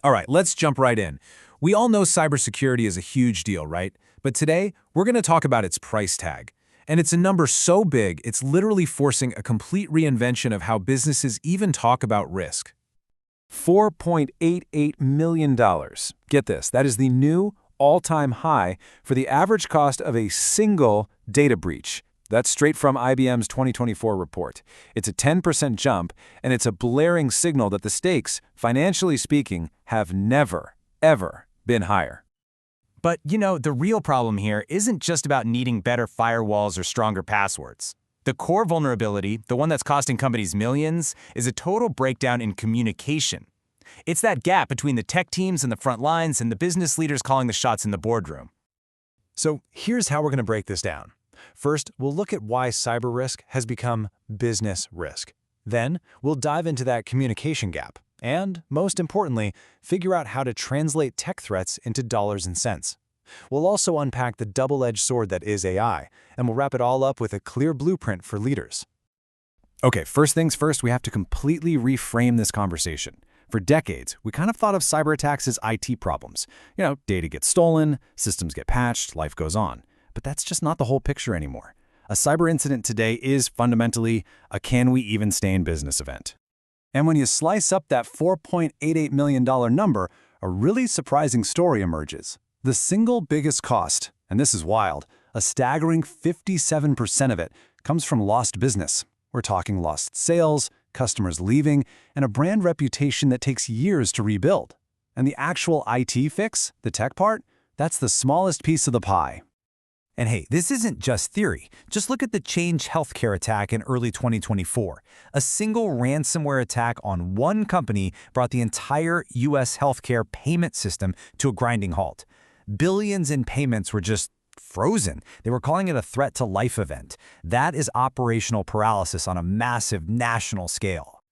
All right, let's jump right in. We all know cybersecurity is a huge deal, right? But today, we're going to talk about its price tag. And it's a number so big, it's literally forcing a complete reinvention of how businesses even talk about risk. $4.88 million. Get this, that is the new all-time high for the average cost of a single data breach. That's straight from IBM's 2024 report. It's a 10% jump, and it's a blaring signal that the stakes, financially speaking, have never, ever been higher. But, the real problem here isn't just about needing better firewalls or stronger passwords. The core vulnerability, the one that's costing companies millions, is a total breakdown in communication. It's that gap between the tech teams and the front lines and the business leaders calling the shots in the boardroom. So here's how we're going to break this down. First, we'll look at why cyber risk has become business risk. Then, we'll dive into that communication gap. And, most importantly, figure out how to translate tech threats into dollars and cents. We'll also unpack the double-edged sword that is AI, and we'll wrap it all up with a clear blueprint for leaders. Okay, first things first, we have to completely reframe this conversation. For decades, we kind of thought of cyber attacks as IT problems. Data gets stolen, systems get patched, life goes on. But that's just not the whole picture anymore. A cyber incident today is fundamentally a can we even stay in business event. And when you slice up that $4.88 million number, a really surprising story emerges. The single biggest cost, and this is wild, a staggering 57% of it comes from lost business. We're talking lost sales, customers leaving, and a brand reputation that takes years to rebuild. And the actual IT fix, the tech part, that's the smallest piece of the pie. And hey, this isn't just theory. Just look at the Change Healthcare attack in early 2024. A single ransomware attack on one company brought the entire U.S. healthcare payment system to a grinding halt. Billions in payments were just frozen. They were calling it a threat to life event. That is operational paralysis on a massive national scale.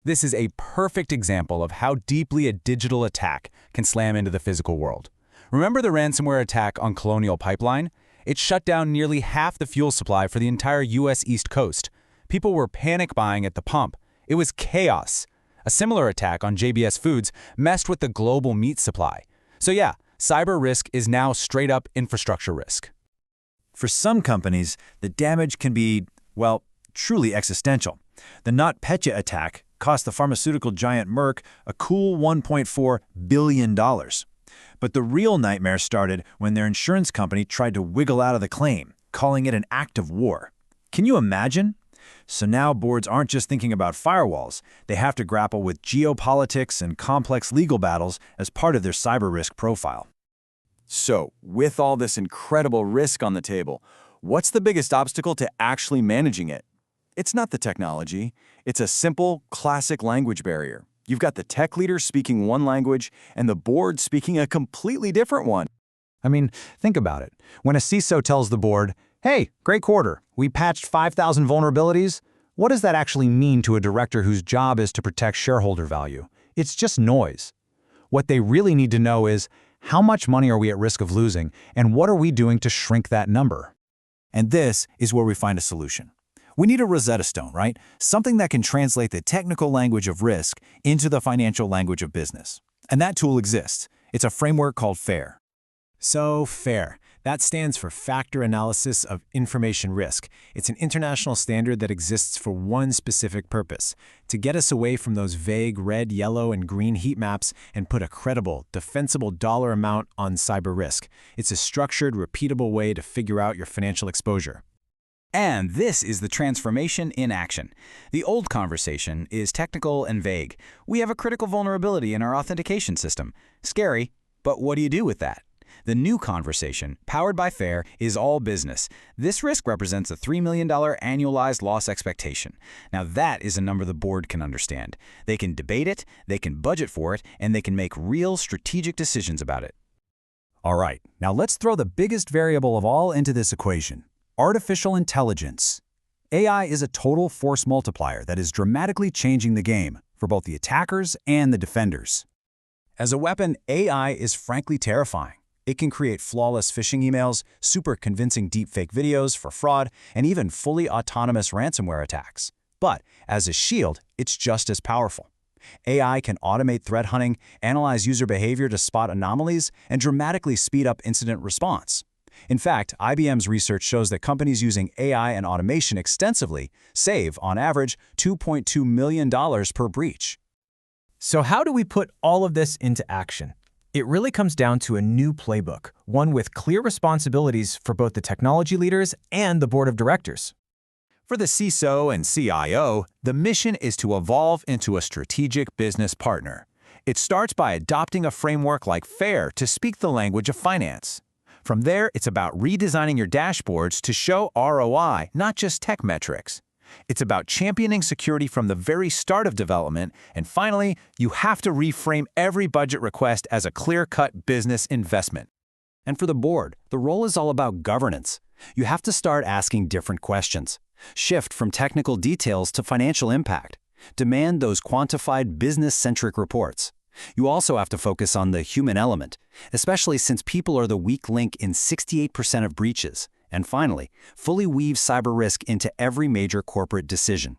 This is a perfect example of how deeply a digital attack can slam into the physical world. Remember the ransomware attack on Colonial Pipeline? It shut down nearly half the fuel supply for the entire U.S. East Coast. People were panic buying at the pump. It was chaos. A similar attack on JBS Foods messed with the global meat supply. So yeah, cyber risk is now straight-up infrastructure risk. For some companies, the damage can be, well, truly existential. The NotPetya attack cost the pharmaceutical giant Merck a cool $1.4 billion. But the real nightmare started when their insurance company tried to wiggle out of the claim, calling it an act of war. Can you imagine? So now boards aren't just thinking about firewalls. They have to grapple with geopolitics and complex legal battles as part of their cyber risk profile. So, with all this incredible risk on the table, what's the biggest obstacle to actually managing it? It's not the technology. It's a simple, classic language barrier. You've got the tech leader speaking one language and the board speaking a completely different one. I mean, think about it. When a CISO tells the board, "Hey, great quarter, we patched 5,000 vulnerabilities," what does that actually mean to a director whose job is to protect shareholder value? It's just noise. What they really need to know is, how much money are we at risk of losing, and what are we doing to shrink that number? And this is where we find a solution. We need a Rosetta Stone, right? Something that can translate the technical language of risk into the financial language of business. And that tool exists. It's a framework called FAIR. So FAIR. That stands for Factor Analysis of Information Risk. It's an international standard that exists for one specific purpose: to get us away from those vague red, yellow, and green heat maps and put a credible, defensible dollar amount on cyber risk. It's a structured, repeatable way to figure out your financial exposure. And this is the transformation in action. The old conversation is technical and vague. We have a critical vulnerability in our authentication system. Scary, but what do you do with that? The new conversation, powered by FAIR, is all business. This risk represents a $3 million annualized loss expectation. Now that is a number the board can understand. They can debate it, they can budget for it, and they can make real strategic decisions about it. All right, now let's throw the biggest variable of all into this equation: artificial intelligence. AI is a total force multiplier that is dramatically changing the game for both the attackers and the defenders. As a weapon, AI is frankly terrifying. It can create flawless phishing emails, super convincing deepfake videos for fraud, and even fully autonomous ransomware attacks. But as a shield, it's just as powerful. AI can automate threat hunting, analyze user behavior to spot anomalies, and dramatically speed up incident response. In fact, IBM's research shows that companies using AI and automation extensively save, on average, $2.2 million per breach. So how do we put all of this into action? It really comes down to a new playbook, one with clear responsibilities for both the technology leaders and the board of directors. For the CISO and CIO, the mission is to evolve into a strategic business partner. It starts by adopting a framework like FAIR to speak the language of finance. From there, it's about redesigning your dashboards to show ROI, not just tech metrics. It's about championing security from the very start of development, and finally, you have to reframe every budget request as a clear-cut business investment. And for the board, the role is all about governance. You have to start asking different questions. Shift from technical details to financial impact. Demand those quantified business-centric reports. You also have to focus on the human element, especially since people are the weak link in 68% of breaches. And finally, fully weave cyber risk into every major corporate decision.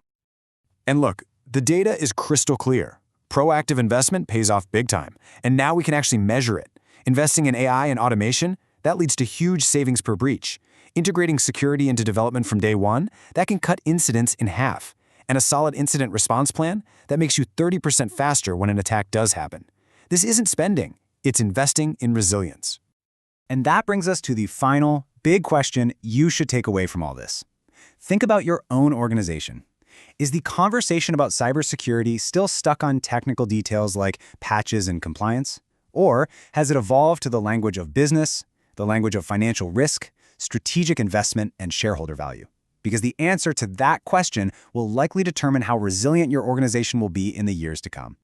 And look, the data is crystal clear. Proactive investment pays off big time, and now we can actually measure it. Investing in AI and automation, that leads to huge savings per breach. Integrating security into development from day one, that can cut incidents in half. And a solid incident response plan, that makes you 30% faster when an attack does happen. This isn't spending, it's investing in resilience. And that brings us to the final, big question you should take away from all this. Think about your own organization. Is the conversation about cybersecurity still stuck on technical details like patches and compliance? Or has it evolved to the language of business, the language of financial risk, strategic investment, and shareholder value? Because the answer to that question will likely determine how resilient your organization will be in the years to come.